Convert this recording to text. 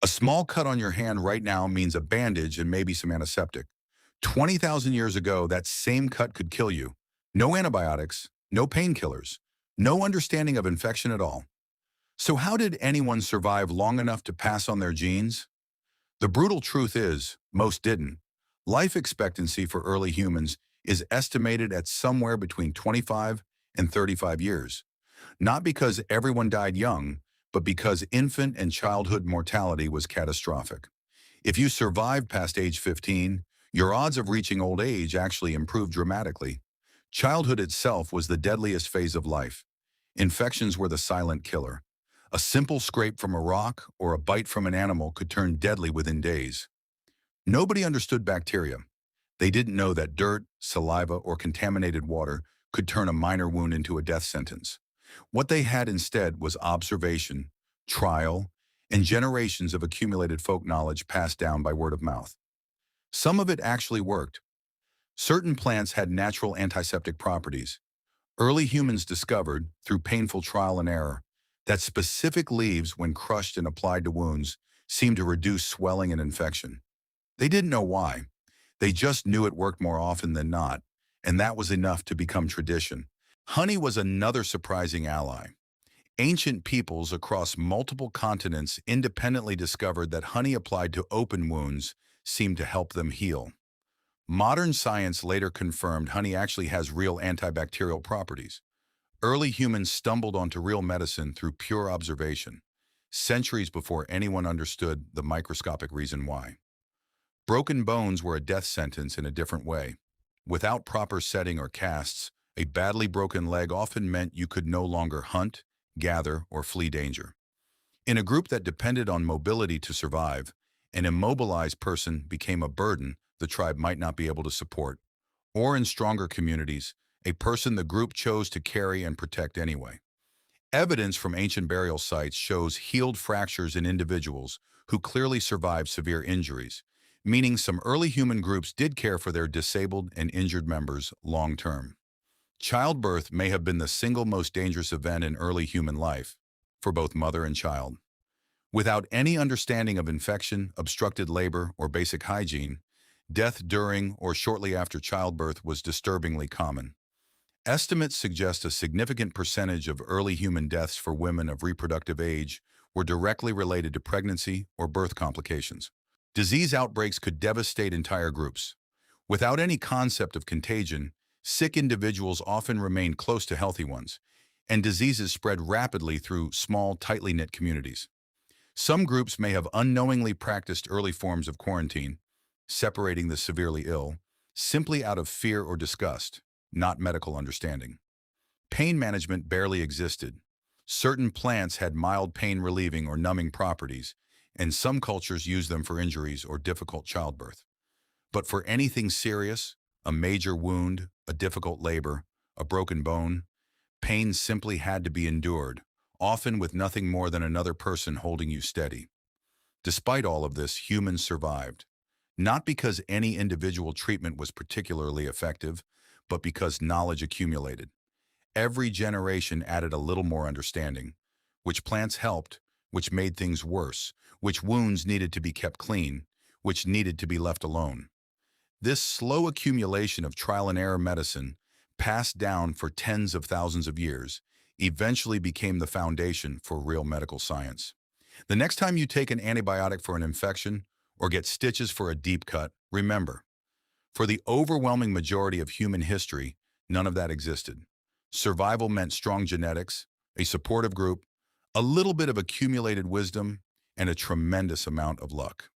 A small cut on your hand right now means a bandage and maybe some antiseptic. 20,000 years ago, that same cut could kill you. No antibiotics, no painkillers, no understanding of infection at all. So how did anyone survive long enough to pass on their genes? The brutal truth is, most didn't. Life expectancy for early humans is estimated at somewhere between 25 and 35 years. Not because everyone died young, but because infant and childhood mortality was catastrophic. If you survived past age 15, your odds of reaching old age actually improved dramatically. Childhood itself was the deadliest phase of life. Infections were the silent killer. A simple scrape from a rock or a bite from an animal could turn deadly within days. Nobody understood bacteria. They didn't know that dirt, saliva, or contaminated water could turn a minor wound into a death sentence. What they had instead was observation, trial, and generations of accumulated folk knowledge passed down by word of mouth. Some of it actually worked. Certain plants had natural antiseptic properties. Early humans discovered, through painful trial and error, that specific leaves, when crushed and applied to wounds, seemed to reduce swelling and infection. They didn't know why. They just knew it worked more often than not, and that was enough to become tradition. Honey was another surprising ally. Ancient peoples across multiple continents independently discovered that honey applied to open wounds seemed to help them heal. Modern science later confirmed honey actually has real antibacterial properties. Early humans stumbled onto real medicine through pure observation, centuries before anyone understood the microscopic reason why. Broken bones were a death sentence in a different way. Without proper setting or casts, a badly broken leg often meant you could no longer hunt, gather, or flee danger. In a group that depended on mobility to survive, an immobilized person became a burden the tribe might not be able to support. Or in stronger communities, a person the group chose to carry and protect anyway. Evidence from ancient burial sites shows healed fractures in individuals who clearly survived severe injuries, meaning some early human groups did care for their disabled and injured members long term. Childbirth may have been the single most dangerous event in early human life, for both mother and child. Without any understanding of infection, obstructed labor, or basic hygiene, death during or shortly after childbirth was disturbingly common. Estimates suggest a significant percentage of early human deaths for women of reproductive age were directly related to pregnancy or birth complications. Disease outbreaks could devastate entire groups. Without any concept of contagion, sick individuals often remained close to healthy ones, and diseases spread rapidly through small, tightly knit communities. Some groups may have unknowingly practiced early forms of quarantine, separating the severely ill, simply out of fear or disgust, not medical understanding. Pain management barely existed. Certain plants had mild pain relieving or numbing properties, and some cultures used them for injuries or difficult childbirth. But for anything serious, a major wound, a difficult labor, a broken bone, pain simply had to be endured, often with nothing more than another person holding you steady. Despite all of this, humans survived. Not because any individual treatment was particularly effective, but because knowledge accumulated. Every generation added a little more understanding. Which plants helped, which made things worse, which wounds needed to be kept clean, which needed to be left alone. This slow accumulation of trial and error medicine, passed down for tens of thousands of years, eventually became the foundation for real medical science. The next time you take an antibiotic for an infection or get stitches for a deep cut, remember, for the overwhelming majority of human history, none of that existed. Survival meant strong genetics, a supportive group, a little bit of accumulated wisdom, and a tremendous amount of luck.